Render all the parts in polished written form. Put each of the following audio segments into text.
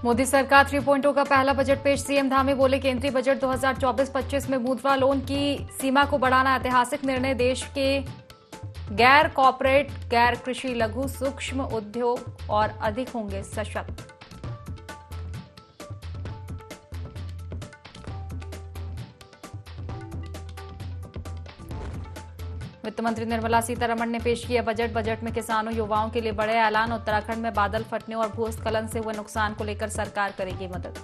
मोदी सरकार 3.0 का पहला बजट पेश। सीएम धामी बोले केंद्रीय बजट 2024-25 में मुद्रा लोन की सीमा को बढ़ाना ऐतिहासिक निर्णय। देश के गैर कॉर्पोरेट, गैर कृषि, लघु सूक्ष्म उद्योग और अधिक होंगे सशक्त। वित्त मंत्री निर्मला सीतारमण ने पेश किया बजट में किसानों, युवाओं के लिए बड़े ऐलान। उत्तराखंड में बादल फटने और भूस्खलन से हुए नुकसान को लेकर सरकार करेगी मदद।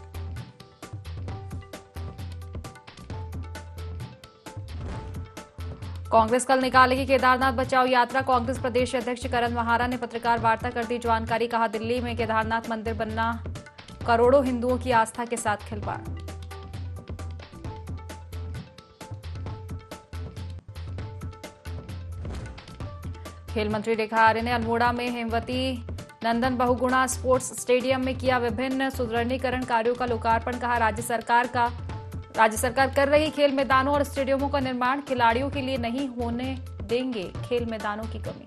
कांग्रेस कल निकालेगी केदारनाथ बचाओ यात्रा। कांग्रेस प्रदेश अध्यक्ष करण महारा ने पत्रकार वार्ता कर दी जानकारी। कहा, दिल्ली में केदारनाथ मंदिर बनना करोड़ों हिंदुओं की आस्था के साथ खिलवाड़। खेल मंत्री रेखा आर्य ने अल्मोड़ा में हेमवती नंदन बहुगुणा स्पोर्ट्स स्टेडियम में किया विभिन्न सुदृढ़ीकरण कार्यों का लोकार्पण। कहा, राज्य सरकार कर रही खेल मैदानों और स्टेडियमों का निर्माण। खिलाड़ियों के लिए नहीं होने देंगे खेल मैदानों की कमी।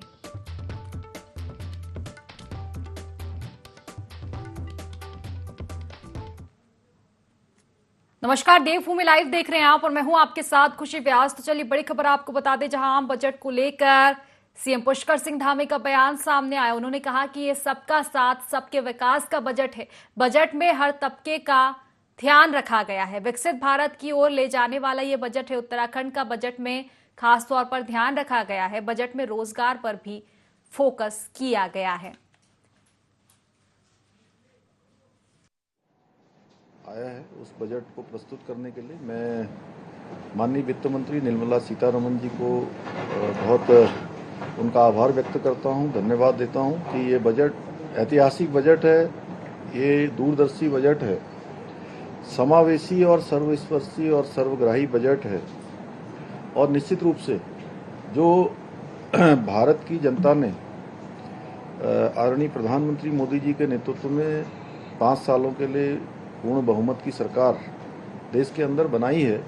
नमस्कार, देवभूमि लाइव देख रहे हैं आप और मैं हूं आपके साथ खुशी व्यास। तो चलिए बड़ी खबर आपको बता दें, जहां आम बजट को लेकर सीएम पुष्कर सिंह धामी का बयान सामने आया। उन्होंने कहा कि ये सबका साथ सबके विकास का बजट है। बजट में हर तबके का ध्यान रखा गया है। विकसित भारत की ओर ले जाने वाला ये बजट है। उत्तराखंड का बजट में खास तौर पर ध्यान रखा गया है। बजट में रोजगार पर भी फोकस किया गया है। आया है उस बजट को प्रस्तुत करने के लिए मैं माननीय वित्त मंत्री निर्मला सीतारमण जी को बहुत उनका आभार व्यक्त करता हूं, धन्यवाद देता हूं कि ये बजट ऐतिहासिक बजट है, ये दूरदर्शी बजट है, समावेशी और सर्वस्पर्शी और सर्वग्राही बजट है। और निश्चित रूप से जो भारत की जनता ने आदरणीय प्रधानमंत्री मोदी जी के नेतृत्व में 5 सालों के लिए पूर्ण बहुमत की सरकार देश के अंदर बनाई है,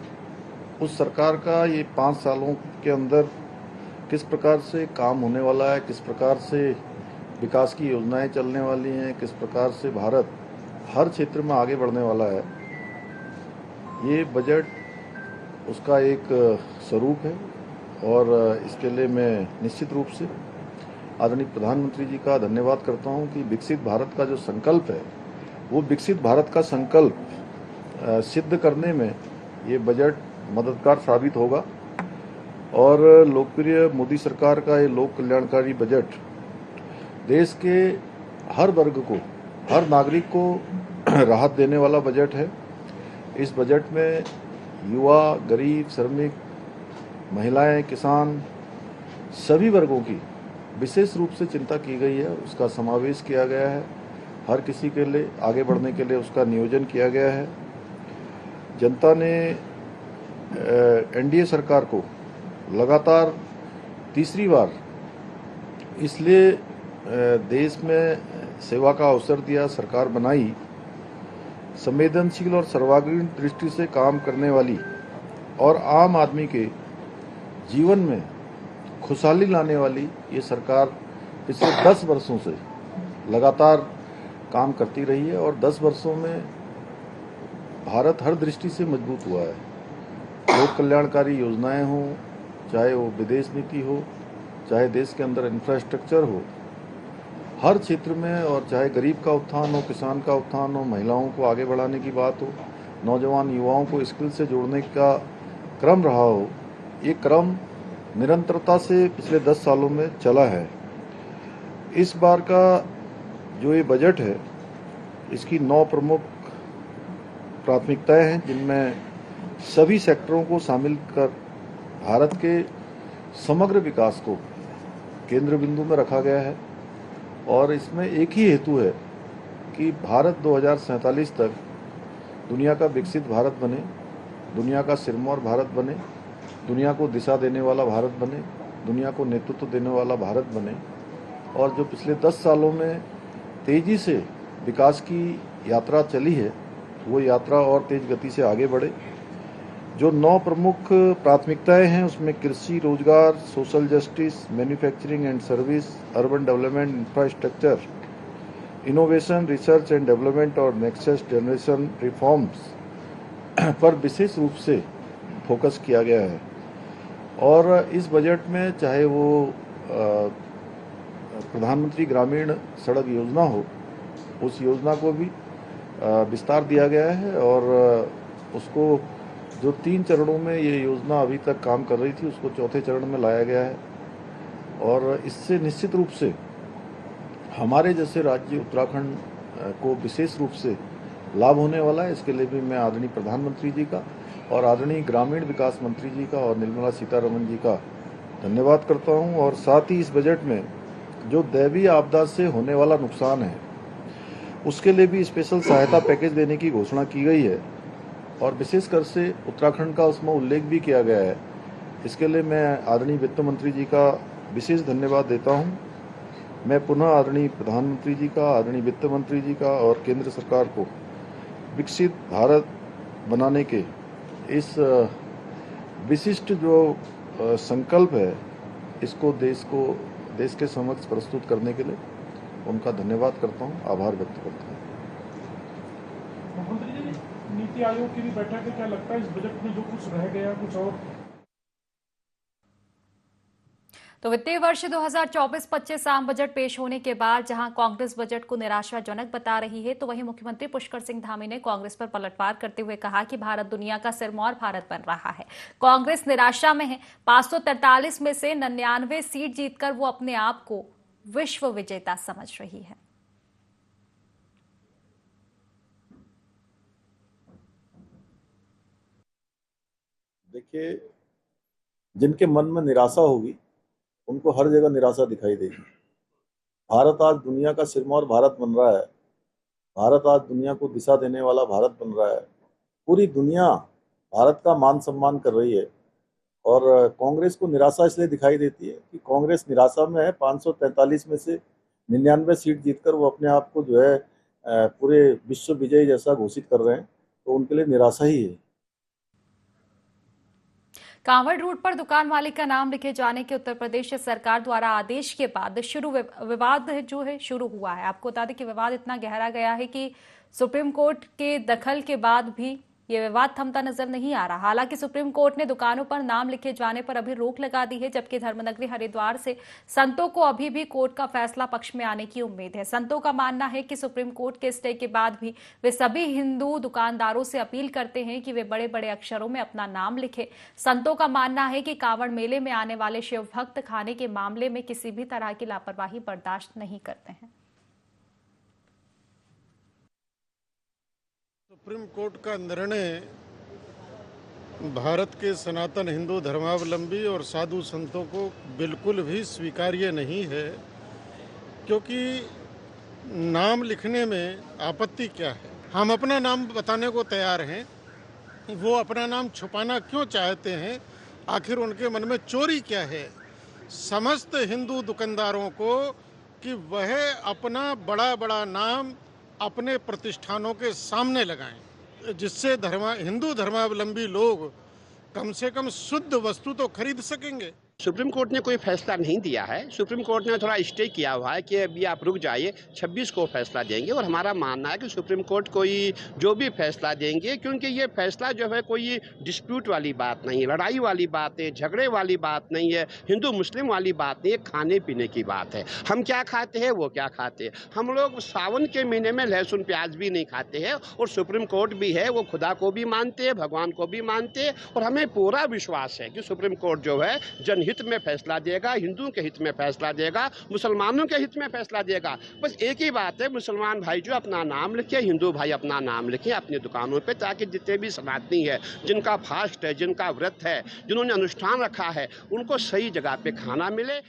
उस सरकार का ये 5 सालों के अंदर किस प्रकार से काम होने वाला है, किस प्रकार से विकास की योजनाएं चलने वाली हैं, किस प्रकार से भारत हर क्षेत्र में आगे बढ़ने वाला है, ये बजट उसका एक स्वरूप है। और इसके लिए मैं निश्चित रूप से आदरणीय प्रधानमंत्री जी का धन्यवाद करता हूं कि विकसित भारत का जो संकल्प है, वो विकसित भारत का संकल्प सिद्ध करने में ये बजट मददगार साबित होगा। और लोकप्रिय मोदी सरकार का ये लोक कल्याणकारी बजट देश के हर वर्ग को, हर नागरिक को राहत देने वाला बजट है। इस बजट में युवा, गरीब, श्रमिक, महिलाएं, किसान, सभी वर्गों की विशेष रूप से चिंता की गई है, उसका समावेश किया गया है। हर किसी के लिए आगे बढ़ने के लिए उसका नियोजन किया गया है। जनता ने एनडीए सरकार को लगातार तीसरी बार इसलिए देश में सेवा का अवसर दिया, सरकार बनाई, संवेदनशील और सर्वांगीण दृष्टि से काम करने वाली और आम आदमी के जीवन में खुशहाली लाने वाली ये सरकार पिछले 10 वर्षों से लगातार काम करती रही है। और 10 वर्षों में भारत हर दृष्टि से मजबूत हुआ है। लोक कल्याणकारी योजनाएं हों, चाहे वो विदेश नीति हो, चाहे देश के अंदर इंफ्रास्ट्रक्चर हो, हर क्षेत्र में, और चाहे गरीब का उत्थान हो, किसान का उत्थान हो, महिलाओं को आगे बढ़ाने की बात हो, नौजवान युवाओं को स्किल से जोड़ने का क्रम रहा हो, ये क्रम निरंतरता से पिछले 10 सालों में चला है। इस बार का जो ये बजट है, इसकी 9 प्रमुख प्राथमिकताएं हैं, जिनमें सभी सेक्टरों को शामिल कर भारत के समग्र विकास को केंद्र बिंदु में रखा गया है। और इसमें एक ही हेतु है कि भारत 2047 तक दुनिया का विकसित भारत बने, दुनिया का सिरमौर भारत बने, दुनिया को दिशा देने वाला भारत बने, दुनिया को नेतृत्व देने वाला भारत बने। और जो पिछले 10 सालों में तेजी से विकास की यात्रा चली है, वो यात्रा और तेज गति से आगे बढ़े। जो 9 प्रमुख प्राथमिकताएं हैं, उसमें कृषि, रोजगार, social justice, manufacturing and service, urban development, infrastructure, innovation, research and development और नेक्स्ट जनरेशन रिफॉर्म्स पर विशेष रूप से फोकस किया गया है। और इस बजट में चाहे वो प्रधानमंत्री ग्रामीण सड़क योजना हो, उस योजना को भी विस्तार दिया गया है और उसको जो 3 चरणों में ये योजना अभी तक काम कर रही थी उसको चौथे चरण में लाया गया है। और इससे निश्चित रूप से हमारे जैसे राज्य उत्तराखंड को विशेष रूप से लाभ होने वाला है। इसके लिए भी मैं आदरणीय प्रधानमंत्री जी का और आदरणीय ग्रामीण विकास मंत्री जी का और निर्मला सीतारमण जी का धन्यवाद करता हूं। और साथ ही इस बजट में जो दैवीय आपदा से होने वाला नुकसान है उसके लिए भी स्पेशल सहायता पैकेज देने की घोषणा की गई है और विशेषकर से उत्तराखंड का उसमें उल्लेख भी किया गया है। इसके लिए मैं आदरणीय वित्त मंत्री जी का विशेष धन्यवाद देता हूं। मैं पुनः आदरणीय प्रधानमंत्री जी का, आदरणीय वित्त मंत्री जी का और केंद्र सरकार को विकसित भारत बनाने के इस विशिष्ट जो संकल्प है इसको देश के समक्ष प्रस्तुत करने के लिए उनका धन्यवाद करता हूं, आभार व्यक्त करता हूं। मुख्यमंत्री जी, नीति आयोग की भी बैठक है, क्या लगता है इस बजट में जो कुछ रह गया कुछ और? तो वित्तीय वर्ष 2024-25 आम बजट पेश होने के बाद जहां कांग्रेस बजट को निराशाजनक बता रही है, तो वहीं मुख्यमंत्री पुष्कर सिंह धामी ने कांग्रेस पर पलटवार करते हुए कहा कि भारत दुनिया का सिरमौर भारत बन रहा है। कांग्रेस निराशा में है। 543 में से 99 सीट जीतकर वो अपने आप को विश्व विजेता समझ रही है। देखिए, जिनके मन में निराशा होगी उनको हर जगह निराशा दिखाई देगी। भारत आज दुनिया का सिरमौर भारत बन रहा है। भारत आज दुनिया को दिशा देने वाला भारत बन रहा है। पूरी दुनिया भारत का मान सम्मान कर रही है और कांग्रेस को निराशा इसलिए दिखाई देती है कि कांग्रेस निराशा में है। 543 में से 99 सीट जीतकर वो अपने आप को जो है पूरे विश्व विजयी जैसा घोषित कर रहे हैं, तो उनके लिए निराशा ही है। कांवड़ रूट पर दुकान मालिक का नाम लिखे जाने के उत्तर प्रदेश सरकार द्वारा आदेश के बाद विवाद जो है शुरू हुआ है। आपको बता दें कि विवाद इतना गहरा गया है कि सुप्रीम कोर्ट के दखल के बाद भी ये विवाद थमता नजर नहीं आ रहा। हालांकि सुप्रीम कोर्ट ने दुकानों पर नाम लिखे जाने पर अभी रोक लगा दी है, जबकि धर्मनगरी हरिद्वार से संतों को अभी भी कोर्ट का फैसला पक्ष में आने की उम्मीद है। संतों का मानना है कि सुप्रीम कोर्ट के स्टे के बाद भी वे सभी हिंदू दुकानदारों से अपील करते हैं कि वे बड़े बड़े अक्षरों में अपना नाम लिखे। संतों का मानना है कि कांवड़ मेले में आने वाले शिव भक्त खाने के मामले में किसी भी तरह की लापरवाही बर्दाश्त नहीं करते हैं। सुप्रीम कोर्ट का निर्णय भारत के सनातन हिंदू धर्मावलंबी और साधु संतों को बिल्कुल भी स्वीकार्य नहीं है, क्योंकि नाम लिखने में आपत्ति क्या है। हम अपना नाम बताने को तैयार हैं, वो अपना नाम छुपाना क्यों चाहते हैं? आखिर उनके मन में चोरी क्या है? समस्त हिंदू दुकानदारों को कि वह अपना बड़ा बड़ा नाम अपने प्रतिष्ठानों के सामने लगाएं, जिससे हिंदू धर्मावलंबी लोग कम से कम शुद्ध वस्तु तो खरीद सकेंगे। सुप्रीम कोर्ट ने कोई फैसला नहीं दिया है। सुप्रीम कोर्ट ने थोड़ा स्टे किया हुआ है कि अभी आप रुक जाइए, 26 को फैसला देंगे। और हमारा मानना है कि सुप्रीम कोर्ट कोई जो भी फैसला देंगे, क्योंकि ये फैसला जो है कोई डिस्प्यूट वाली बात नहीं है, लड़ाई वाली बात है, झगड़े वाली बात नहीं है, हिंदू मुस्लिम वाली बात नहीं है, खाने पीने की बात है। हम क्या खाते हैं, वो क्या खाते हैं। हम लोग सावन के महीने में लहसुन प्याज भी नहीं खाते हैं, और सुप्रीम कोर्ट भी है वो खुदा को भी मानते हैं, भगवान को भी मानते हैं। और हमें पूरा विश्वास है कि सुप्रीम कोर्ट जो है जनहित में फैसला देगा, हिंदुओं के हित में फैसला देगा, मुसलमानों के हित में फैसला देगा। बस एक ही बात है, मुसलमान भाई जो अपना नाम लिखे, हिंदू भाई अपना नाम लिखे अपनी दुकानों पे, ताकि जितने भी सनातनी है, जिनका फास्ट है, जिनका व्रत है, जिन्होंने अनुष्ठान रखा है, उनको सही जगह पे खाना मिले।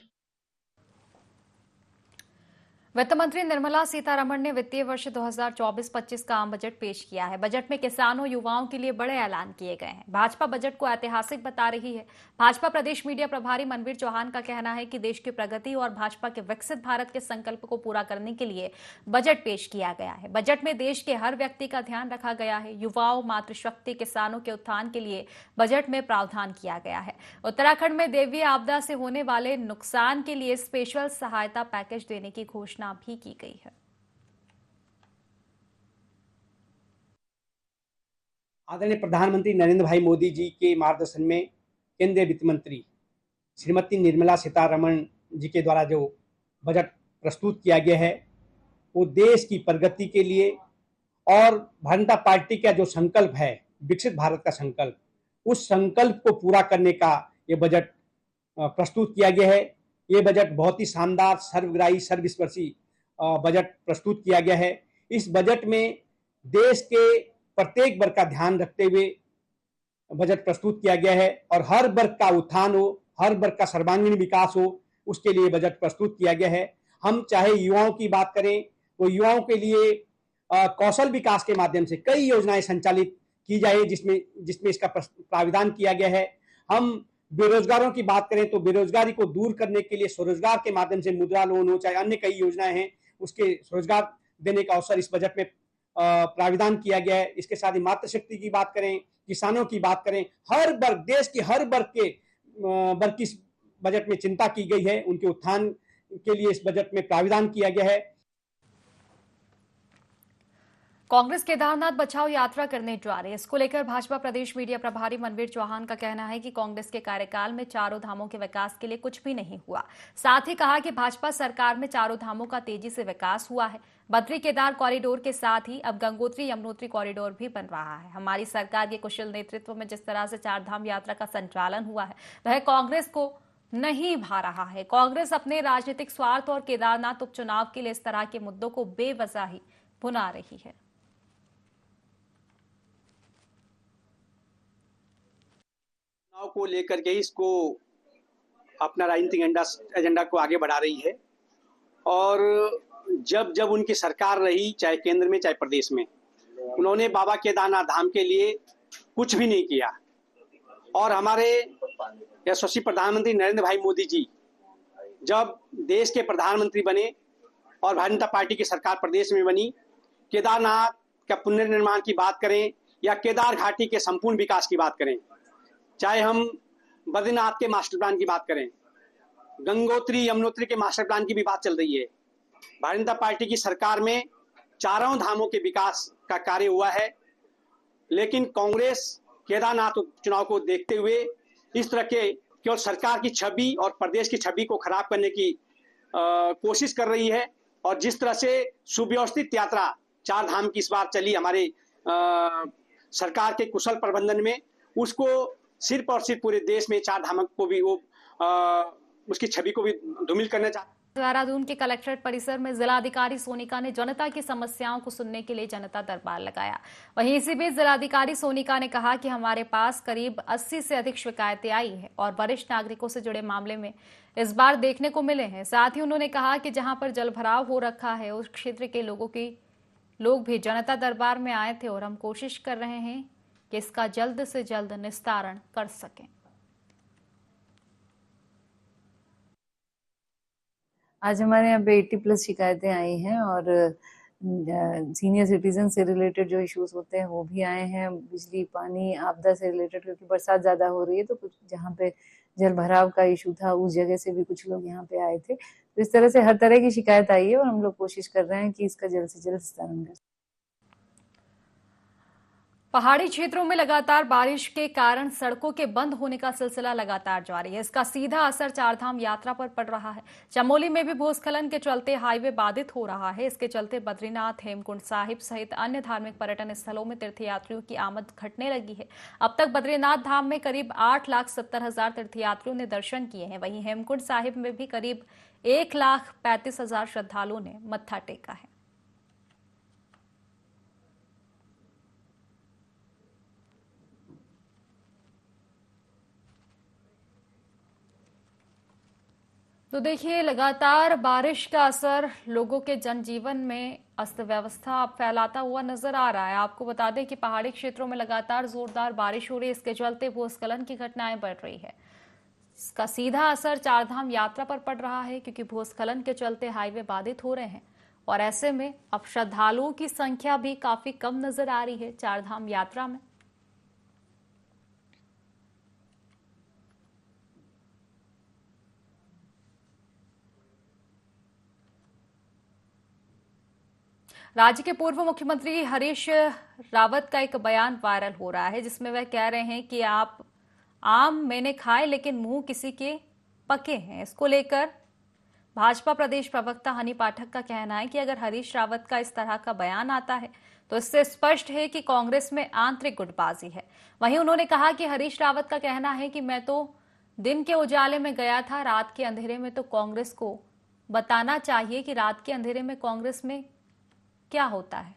वित्त मंत्री निर्मला सीतारमण ने वित्तीय वर्ष 2024-25 का आम बजट पेश किया है। बजट में किसानों, युवाओं के लिए बड़े ऐलान किए गए हैं। भाजपा बजट को ऐतिहासिक बता रही है। भाजपा प्रदेश मीडिया प्रभारी मनवीर चौहान का कहना है कि देश की प्रगति और भाजपा के विकसित भारत के संकल्प को पूरा करने के लिए बजट पेश किया गया है। बजट में देश के हर व्यक्ति का ध्यान रखा गया है। युवाओं, मातृशक्ति, किसानों के उत्थान के लिए बजट में प्रावधान किया गया है। उत्तराखंड में दैवीय आपदा से होने वाले नुकसान के लिए स्पेशल सहायता पैकेज देने की घोषणा भी की गई है। आदरणीय प्रधानमंत्री नरेंद्र भाई मोदी जी के मार्गदर्शन में केंद्रीय वित्त मंत्री श्रीमती निर्मला सीतारमण जी के द्वारा जो बजट प्रस्तुत किया गया है वो देश की प्रगति के लिए और भारतीय जनता पार्टी का जो संकल्प है विकसित भारत का संकल्प, उस संकल्प को पूरा करने का ये बजट प्रस्तुत किया गया है। ये बजट बहुत ही शानदार, सर्वग्राही, सर्वस्पर्शी बजट प्रस्तुत किया गया है। इस बजट में देश के प्रत्येक वर्ग का ध्यान रखते हुए बजट प्रस्तुत किया गया है और हर वर्ग का उत्थान हो, हर वर्ग का सर्वांगीण विकास हो, उसके लिए बजट प्रस्तुत किया गया है। हम चाहे युवाओं की बात करें तो युवाओं के लिए कौशल विकास के माध्यम से कई योजनाएं संचालित की जाए जिसमें इसका प्राविधान किया गया है। हम बेरोजगारों की बात करें तो बेरोजगारी को दूर करने के लिए स्वरोजगार के माध्यम से मुद्रा लोन हो, चाहे अन्य कई योजनाएं हैं, उसके स्वरोजगार देने का अवसर इस बजट में प्राविधान किया गया है। इसके साथ ही मातृशक्ति की बात करें, किसानों की बात करें, हर वर्ग, देश के हर वर्ग की इस बजट में चिंता की गई है। उनके उत्थान के लिए इस बजट में प्राविधान किया गया है। कांग्रेस केदारनाथ बचाओ यात्रा करने जा रही है। इसको लेकर भाजपा प्रदेश मीडिया प्रभारी मनवीर चौहान का कहना है कि कांग्रेस के कार्यकाल में चारों धामों के विकास के लिए कुछ भी नहीं हुआ। साथ ही कहा कि भाजपा सरकार में चारों धामों का तेजी से विकास हुआ है। बद्री केदार कॉरिडोर के साथ ही अब गंगोत्री यमुनोत्री कॉरिडोर भी बन रहा है। हमारी सरकार के कुशल नेतृत्व में जिस तरह से चार धाम यात्रा का संचालन हुआ है वह कांग्रेस को नहीं भा रहा है। कांग्रेस अपने राजनीतिक स्वार्थ और केदारनाथ उपचुनाव के लिए इस तरह के मुद्दों को बेवजह ही भुना रही है। चुनाव को लेकर के इसको अपना राजनीतिक एजेंडा को आगे बढ़ा रही है और जब जब उनकी सरकार रही, चाहे केंद्र में चाहे प्रदेश में, उन्होंने बाबा केदारनाथ धाम के लिए कुछ भी नहीं किया। और हमारे यशस्वी प्रधानमंत्री नरेंद्र भाई मोदी जी जब देश के प्रधानमंत्री बने और भारतीय जनता पार्टी की सरकार प्रदेश में बनी, केदारनाथ का पुनर्निर्माण की बात करें या केदार घाटी के संपूर्ण विकास की बात करें, चाहे हम बद्रीनाथ के मास्टर प्लान की बात करें, गंगोत्री यमुनोत्री के मास्टर प्लान की भी बात चल रही है। भारतीय जनता पार्टी की सरकार में चारों धामों के विकास का कार्य हुआ है, लेकिन कांग्रेस केदारनाथ चुनाव को देखते हुए इस तरह के केवल सरकार की छवि और प्रदेश की छवि को खराब करने की कोशिश कर रही है। और जिस तरह से सुव्यवस्थित यात्रा चार धाम की इस बार चली हमारे सरकार के कुशल प्रबंधन में, उसको सिर्फ और सिर्फ पूरे देश में चार धाम को भी वो उसकी छवि को भी धूमिल करना चाहते हैं। देहरादून के कलेक्ट्रेट परिसर में जिलाधिकारी सोनिका ने जनता की समस्याओं को सुनने के लिए जनता दरबार लगाया। वहीं इसी बीच जिलाधिकारी सोनिका ने कहा कि हमारे पास करीब 80 से अधिक शिकायतें आई हैं और वरिष्ठ नागरिकों से जुड़े मामले में इस बार देखने को मिले हैं। साथ ही उन्होंने कहा कि जहां पर जलभराव हो रखा है उस क्षेत्र के लोग भी जनता दरबार में आए थे और हम कोशिश कर रहे हैं कि इसका जल्द से जल्द निस्तारण कर सकें। आज हमारे यहाँ पे 80+ शिकायतें आई हैं और सीनियर सिटीजन से रिलेटेड जो इश्यूज होते हैं वो भी आए हैं। बिजली, पानी, आपदा से रिलेटेड, क्योंकि बरसात ज़्यादा हो रही है तो कुछ जहाँ पे जल भराव का इशू था उस जगह से भी कुछ लोग यहाँ पे आए थे। तो इस तरह से हर तरह की शिकायत आई है और हम लोग कोशिश कर रहे हैं कि इसका जल्द से जल्द निस्तारण करें। पहाड़ी क्षेत्रों में लगातार बारिश के कारण सड़कों के बंद होने का सिलसिला लगातार जारी है। इसका सीधा असर चारधाम यात्रा पर पड़ रहा है। चमोली में भी भूस्खलन के चलते हाईवे बाधित हो रहा है। इसके चलते बद्रीनाथ, हेमकुंड साहिब सहित अन्य धार्मिक पर्यटन स्थलों में तीर्थयात्रियों की आमद घटने लगी है। अब तक बद्रीनाथ धाम में करीब 8,70,000 तीर्थयात्रियों ने दर्शन किए हैं। वहीं हेमकुंड साहिब में भी करीब 1,35,000 श्रद्धालुओं ने मत्था टेका है। तो देखिए, लगातार बारिश का असर लोगों के जनजीवन में अस्त व्यवस्था फैलाता हुआ नजर आ रहा है। आपको बता दें कि पहाड़ी क्षेत्रों में लगातार जोरदार बारिश हो रही है। इसके चलते भूस्खलन की घटनाएं बढ़ रही है। इसका सीधा असर चारधाम यात्रा पर पड़ रहा है, क्योंकि भूस्खलन के चलते हाईवे बाधित हो रहे हैं और ऐसे में अब श्रद्धालुओं की संख्या भी काफी कम नजर आ रही है चारधाम यात्रा में। राज्य के पूर्व मुख्यमंत्री हरीश रावत का एक बयान वायरल हो रहा है, जिसमें वह कह रहे हैं कि आप आम मैंने खाए लेकिन मुंह किसी के पके हैं। इसको लेकर भाजपा प्रदेश प्रवक्ता हनी पाठक का कहना है कि अगर हरीश रावत का इस तरह का बयान आता है तो इससे स्पष्ट है कि कांग्रेस में आंतरिक गुटबाजी है। वहीं उन्होंने कहा कि हरीश रावत का कहना है कि मैं तो दिन के उजाले में गया था, रात के अंधेरे में तो कांग्रेस को बताना चाहिए कि रात के अंधेरे में कांग्रेस में क्या होता है।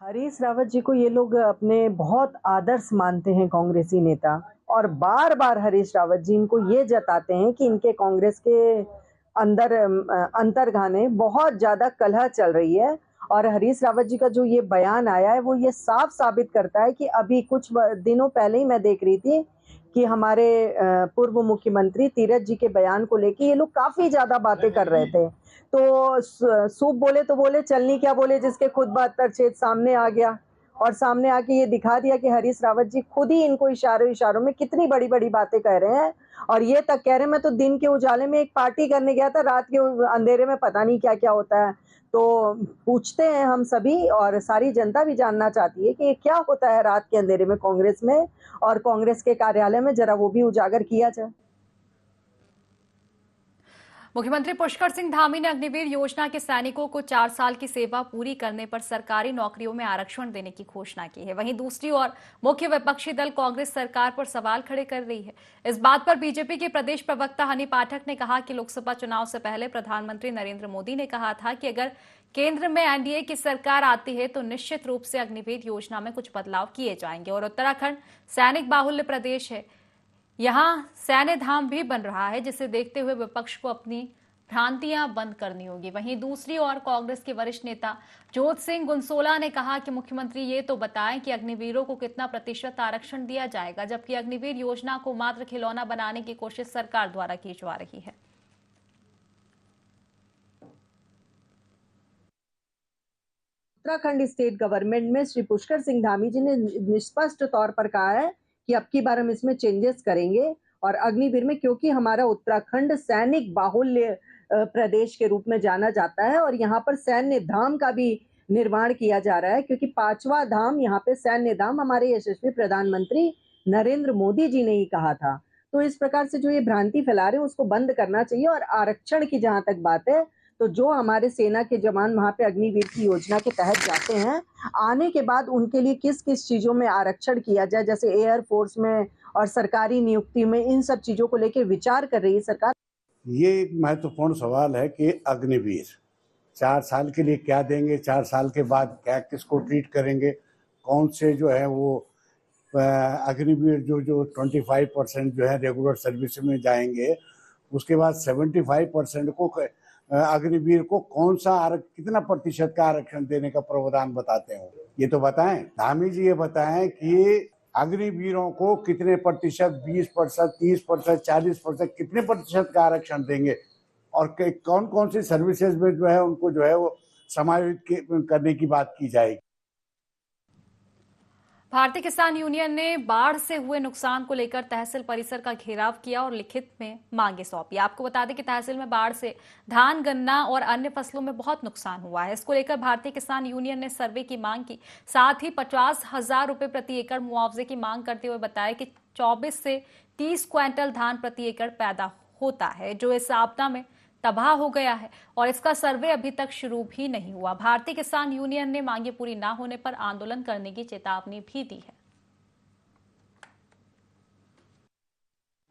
हरीश रावत जी को ये लोग अपने बहुत आदर्श मानते हैं, कांग्रेसी नेता, और बार बार हरीश रावत जी इनको ये जताते हैं कि इनके कांग्रेस के अंदर अंतर्गाने बहुत ज्यादा कलह चल रही है। और हरीश रावत जी का जो ये बयान आया है वो ये साफ साबित करता है कि अभी कुछ दिनों पहले ही मैं देख रही थी कि हमारे पूर्व मुख्यमंत्री तीरथ जी के बयान को लेके ये लोग काफी ज्यादा बातें कर रहे थे। तो सूप बोले तो बोले, चलनी क्या बोले, जिसके खुद 72 छेद सामने आ गया और सामने आके ये दिखा दिया कि हरीश रावत जी खुद ही इनको इशारों में कितनी बड़ी बड़ी बातें कह रहे हैं। और ये तक कह रहे हैं मैं तो दिन के उजाले में एक पार्टी करने गया था, रात के अंधेरे में पता नहीं क्या क्या होता है। तो पूछते हैं हम सभी और सारी जनता भी जानना चाहती है कि ये क्या होता है रात के अंधेरे में कांग्रेस में, और कांग्रेस के कार्यालय में जरा वो भी उजागर किया जाए। मुख्यमंत्री पुष्कर सिंह धामी ने अग्निवीर योजना के सैनिकों को 4 साल की सेवा पूरी करने पर सरकारी नौकरियों में आरक्षण देने की घोषणा की है। वहीं दूसरी ओर मुख्य विपक्षी दल कांग्रेस सरकार पर सवाल खड़े कर रही है। इस बात पर बीजेपी के प्रदेश प्रवक्ता हनी पाठक ने कहा कि लोकसभा चुनाव से पहले प्रधानमंत्री नरेंद्र मोदी ने कहा था कि अगर केंद्र में एनडीए की सरकार आती है तो निश्चित रूप से अग्निवीर योजना में कुछ बदलाव किए जाएंगे। और उत्तराखंड सैनिक बाहुल्य प्रदेश है, यहां सैन्य धाम भी बन रहा है, जिसे देखते हुए विपक्ष को अपनी भ्रांतियां बंद करनी होगी। वहीं दूसरी ओर कांग्रेस के वरिष्ठ नेता जोत सिंह गुनसोला ने कहा कि मुख्यमंत्री ये तो बताएं कि अग्निवीरों को कितना प्रतिशत आरक्षण दिया जाएगा, जबकि अग्निवीर योजना को मात्र खिलौना बनाने की कोशिश सरकार द्वारा की जा रही है। उत्तराखंड स्टेट गवर्नमेंट में श्री पुष्कर सिंह धामी जी ने स्पष्ट तौर पर कहा है कि अब की बार हम इसमें चेंजेस करेंगे और अग्निवीर में, क्योंकि हमारा उत्तराखंड सैनिक बाहुल्य प्रदेश के रूप में जाना जाता है और यहाँ पर सैन्य धाम का भी निर्माण किया जा रहा है, क्योंकि 5वां धाम यहाँ पे सैन्य धाम हमारे यशस्वी प्रधानमंत्री नरेंद्र मोदी जी ने ही कहा था। तो इस प्रकार से जो ये भ्रांति फैला रहे हैं उसको बंद करना चाहिए। और आरक्षण की जहां तक बात है तो जो हमारे सेना के जवान वहां पे अग्निवीर की योजना के तहत जाते हैं, आने के बाद उनके लिए किस किस चीजों में आरक्षण किया जाए, जैसे एयर फोर्स में और सरकारी नियुक्ति में, इन सब चीजों को लेकर विचार कर रही है सरकार। ये एक महत्वपूर्ण सवाल है कि अग्निवीर 4 साल के लिए क्या देंगे, 4 साल के बाद क्या किसको ट्रीट करेंगे, कौन से जो है वो अग्निवीर जो 25% जो है रेगुलर सर्विस में जाएंगे, उसके बाद 75% को अग्निवीर को कौन सा कितना प्रतिशत का आरक्षण देने का प्रावधान बताते हो, ये तो बताएं। धामी जी ये बताएं कि अग्निवीरों को कितने प्रतिशत, 20%, 30%, 40%, कितने प्रतिशत का आरक्षण देंगे और कौन कौन सी सर्विसेज में जो है उनको जो है वो समायोजित करने की बात की जाएगी। भारतीय किसान यूनियन ने बाढ़ से हुए नुकसान को लेकर तहसील परिसर का घेराव किया और लिखित में मांगे सौंपी। आपको बता दें कि तहसील में बाढ़ से धान, गन्ना और अन्य फसलों में बहुत नुकसान हुआ है। इसको लेकर भारतीय किसान यूनियन ने सर्वे की मांग की, साथ ही 50,000 रुपए प्रति एकड़ मुआवजे की मांग करते हुए बताया कि 24 से 30 क्विंटल धान प्रति एकड़ पैदा होता है, जो इस आपदा में तबाह हो गया है और इसका सर्वे अभी तक शुरू भी नहीं हुआ। भारतीय किसान यूनियन ने मांगे पूरी ना होने पर आंदोलन करने की चेतावनी भी दी है।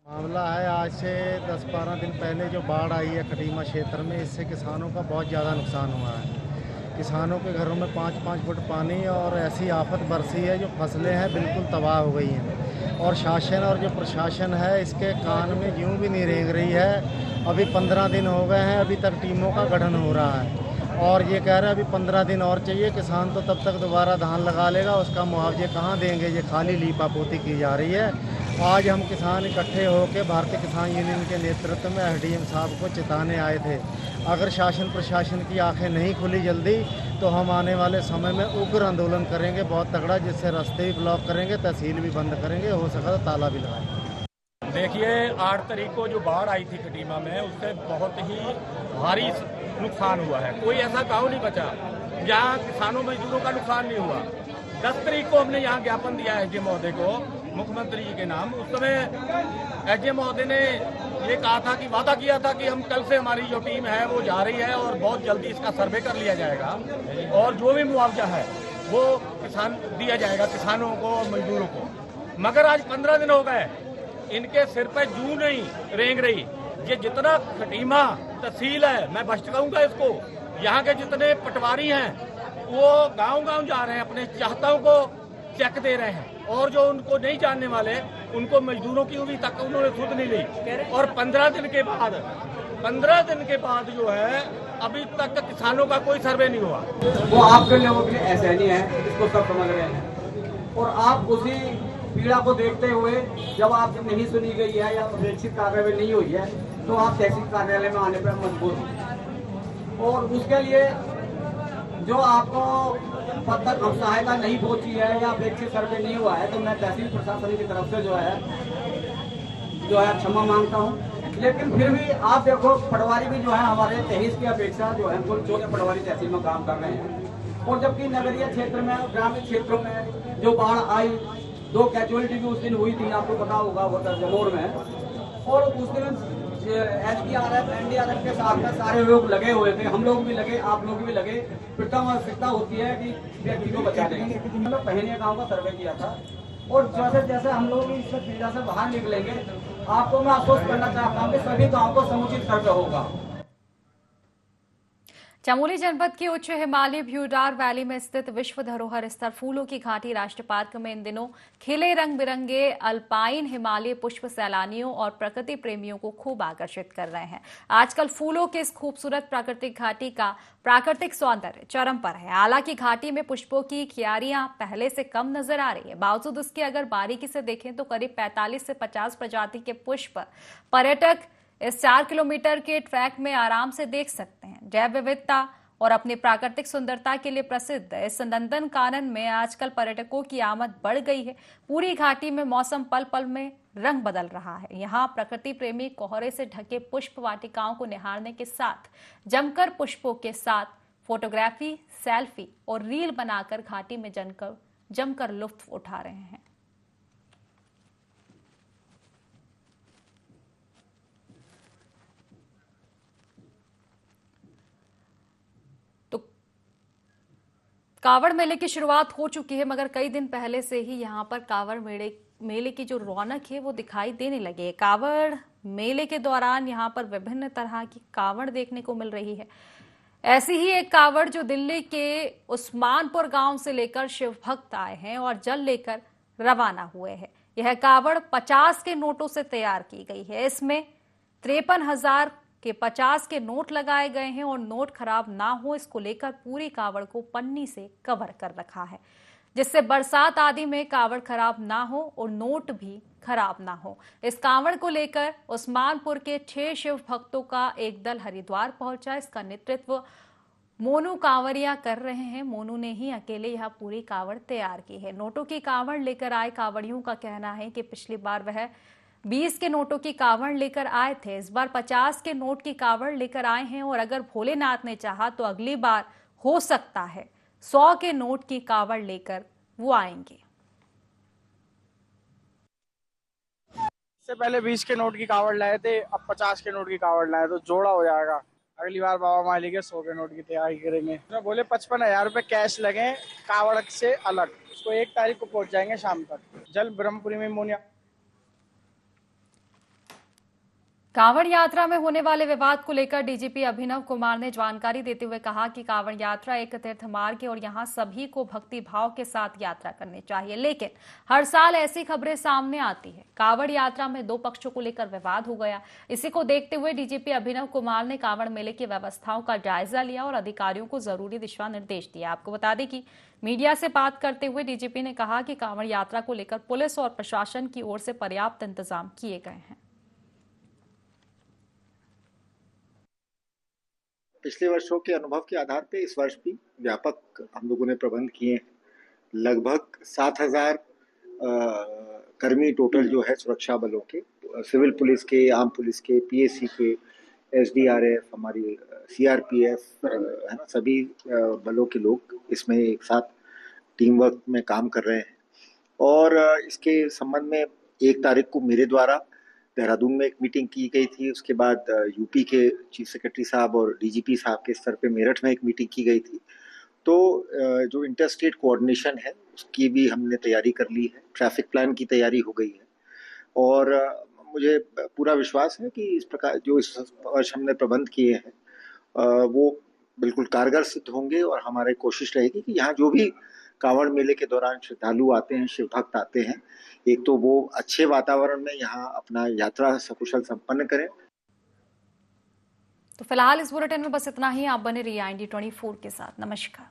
मामला है आज से 10-12 दिन पहले जो बाढ़ आई है खटीमा क्षेत्र में, इससे किसानों का बहुत ज़्यादा नुकसान हुआ है। किसानों के घरों में 5-5 फुट पानी और ऐसी आफत बरसी है जो फसलें हैं बिल्कुल तबाह हो गई हैं और शासन और जो प्रशासन है इसके कान में यूं भी नहीं रेंग रही है। अभी 15 दिन हो गए हैं, अभी तक टीमों का गठन हो रहा है और ये कह रहे हैं अभी 15 दिन और चाहिए। किसान तो तब तक दोबारा धान लगा लेगा, उसका मुआवजे कहाँ देंगे, ये खाली लीपापोती की जा रही है। आज हम किसान इकट्ठे होकर भारतीय किसान यूनियन के नेतृत्व में एसडीएम साहब को चिताने आए थे। अगर शासन प्रशासन की आंखें नहीं खुली जल्दी तो हम आने वाले समय में उग्र आंदोलन करेंगे बहुत तगड़ा, जिससे रास्ते भी ब्लॉक करेंगे, तहसील भी बंद करेंगे, हो सका तो ताला भी लगाएंगे। देखिए 8 तारीख को जो बाढ़ आई थी खटीमा में, उससे बहुत ही भारी नुकसान हुआ है। कोई ऐसा गांव नहीं बचा जहां किसानों मजदूरों का नुकसान नहीं हुआ। 10 तारीख को हमने यहाँ ज्ञापन दिया है एसडीएम महोदय को, मुख्यमंत्री जी के नाम। उस समय एसडीएम महोदय ने ये कहा था कि वादा किया था कि हम कल से हमारी जो टीम है वो जा रही है और बहुत जल्दी इसका सर्वे कर लिया जाएगा और जो भी मुआवजा है वो दिया जाएगा किसानों को और मजदूरों को। मगर आज 15 दिन हो गए, इनके सिर पे जू नहीं रेंग रही। ये जितना खटीमा तहसील है, मैं बस्ट कहूँगा इसको, यहाँ के जितने पटवारी हैं वो गांव-गांव जा रहे हैं, अपने चाहताओं को चेक दे रहे हैं और जो उनको नहीं जानने वाले उनको मजदूरों की अभी तक उन्होंने खुद नहीं ली। और 15 दिन के बाद जो है अभी तक किसानों का कोई सर्वे नहीं हुआ। वो आपके लोगों के लिए ऐसा नहीं है, इसको सब समझ रहे हैं और आप उसी पीड़ा को देखते हुए जब आपसे नहीं सुनी गई है या अपेक्षित कार्रवाई नहीं हुई है तो आप तहसील कार्यालय में आने पर मजबूर हैं। और उसके लिए जो आपको पद तक हम सहायता नहीं पहुंची है या अपेक्षित सर्वे नहीं हुआ है तो मैं तहसील प्रशासन की तरफ से जो है क्षमा मांगता हूं। लेकिन फिर भी आप देखो, पटवारी भी जो है हमारे तहसील की अपेक्षा जो है कुल 14 पटवारी तहसील में काम कर रहे हैं। और जबकि नगरीय क्षेत्र में ग्रामीण क्षेत्रों में जो बाढ़ आई, 2 कैजुअलिटी भी उस दिन हुई थी, आपको पता होगा, वो जमोर में। और उस दिन SDRF NDRF के साथ में सारे लोग लगे हुए थे, हम लोग भी लगे, आप लोग भी लगे। आवश्यकता होती है कि व्यक्ति को बचा देंगे। हम लोग पहले गाँव का सर्वे किया था और जैसे जैसे हम लोग इस पीड़ा से बाहर निकलेंगे, आपको मैं आश्वस्त करना चाहता हूँ कि सभी गाँव को समुचित सर्वे होगा। चमोली जनपद की उच्च हिमालय भ्यूडार वैली में स्थित विश्व धरोहर स्थल फूलों की घाटी राष्ट्रीय पार्क में इन दिनों खिले रंग बिरंगे अल्पाइन हिमालय पुष्प सैलानियों और प्रकृति प्रेमियों को खूब आकर्षित कर रहे हैं। आजकल फूलों के इस खूबसूरत प्राकृतिक घाटी का प्राकृतिक सौंदर्य चरम पर है। हालांकि घाटी में पुष्पों की क्यारियां पहले से कम नजर आ रही है। बावजूद उसके अगर बारीकी से देखें तो करीब 45 से 50 प्रजाति के पुष्प पर्यटक इस 4 किलोमीटर के ट्रैक में आराम से देख सकते हैं। जैव विविधता और अपनी प्राकृतिक सुंदरता के लिए प्रसिद्ध इस नंदन कानन में आजकल पर्यटकों की आमद बढ़ गई है। पूरी घाटी में मौसम पल पल में रंग बदल रहा है। यहाँ प्रकृति प्रेमी कोहरे से ढके पुष्प वाटिकाओं को निहारने के साथ जमकर पुष्पों के साथ फोटोग्राफी, सेल्फी और रील बनाकर घाटी में जमकर लुत्फ उठा रहे हैं। कावड़ मेले की शुरुआत हो चुकी है, मगर कई दिन पहले से ही यहाँ पर कावड़ मेले की जो रौनक है वो दिखाई देने लगी है। कावड़ मेले के दौरान यहाँ पर विभिन्न तरह की कावड़ देखने को मिल रही है। ऐसी ही एक कावड़ जो दिल्ली के उस्मानपुर गांव से लेकर शिव भक्त आए हैं और जल लेकर रवाना हुए हैं। यह कावड़ 50 के नोटों से तैयार की गई है। इसमें 53,000 के 50 के नोट लगाए गए हैं और नोट खराब ना हो इसको लेकर पूरी कावड़ को पन्नी से कवर कर रखा है, जिससे बरसात आदि में कावड़ खराब ना हो और नोट भी खराब ना हो। इस कावड़ को लेकर उस्मानपुर के 6 शिव भक्तों का एक दल हरिद्वार पहुंचा। इसका नेतृत्व मोनू कांवरिया कर रहे हैं। मोनू ने ही अकेले यह पूरी कावड़ तैयार की है। नोटों की कावड़ लेकर आए कावड़ियों का कहना है कि पिछली बार वह 20 के नोटों की कावड़ लेकर आए थे, इस बार 50 के नोट की कावड़ लेकर आए हैं और अगर भोलेनाथ ने चाहा तो अगली बार हो सकता है 100 के नोट की कावड़ लेकर वो आएंगे। इससे पहले 20 के नोट की कावड़ लाए थे, अब 50 के नोट की कावड़ लाए तो जोड़ा हो जाएगा। अगली बार बाबा माली के 100 के नोट की तैयारी करेंगे। तो बोले 55,000 रुपए कैश लगे कावड़ से अलग, उसको 1 तारीख को पहुंच जाएंगे शाम तक। जल ब्रह्मपुरी में मोनिया। कांवड़ यात्रा में होने वाले विवाद को लेकर डीजीपी अभिनव कुमार ने जानकारी देते हुए कहा कि कांवड़ यात्रा एक तीर्थ मार्ग है और यहां सभी को भक्ति भाव के साथ यात्रा करनी चाहिए, लेकिन हर साल ऐसी खबरें सामने आती है। कांवड़ यात्रा में 2 पक्षों को लेकर विवाद हो गया। इसी को देखते हुए डीजीपी अभिनव कुमार ने कांवड़ मेले की व्यवस्थाओं का जायजा लिया और अधिकारियों को जरूरी दिशा निर्देश दिया। आपको बता दें कि मीडिया से बात करते हुए डीजीपी ने कहा कि कांवड़ यात्रा को लेकर पुलिस और प्रशासन की ओर से पर्याप्त इंतजाम किए गए हैं। पिछले वर्षों के अनुभव के आधार पे इस वर्ष भी व्यापक हम लोगों ने प्रबंध किए हैं। लगभग 7,000 कर्मी टोटल जो है सुरक्षा बलों के, सिविल पुलिस के, आर्म पुलिस के, पीएसी के, एसडीआरएफ, हमारी सीआरपीएफ, है ना, सभी बलों के लोग इसमें एक साथ टीम वर्क में काम कर रहे हैं। और इसके संबंध में 1 तारीख को मेरे द्वारा देहरादून में एक मीटिंग की गई थी। उसके बाद यूपी के चीफ सेक्रेटरी साहब और डीजीपी साहब के स्तर पे मेरठ में एक मीटिंग की गई थी। तो जो इंटर स्टेट कोऑर्डिनेशन है उसकी भी हमने तैयारी कर ली है, ट्रैफिक प्लान की तैयारी हो गई है और मुझे पूरा विश्वास है कि इस प्रकार जो इस वर्ष हमने प्रबंध किए हैं वो बिल्कुल कारगर सिद्ध होंगे। और हमारी कोशिश रहेगी कि यहाँ जो भी कांवड़ मेले के दौरान श्रद्धालु आते हैं, शिव भक्त आते हैं, एक तो वो अच्छे वातावरण में यहाँ अपना यात्रा सकुशल संपन्न करें। तो फिलहाल इस बुलेटिन में बस इतना ही। आप बने रहिए IND24 के साथ। नमस्कार।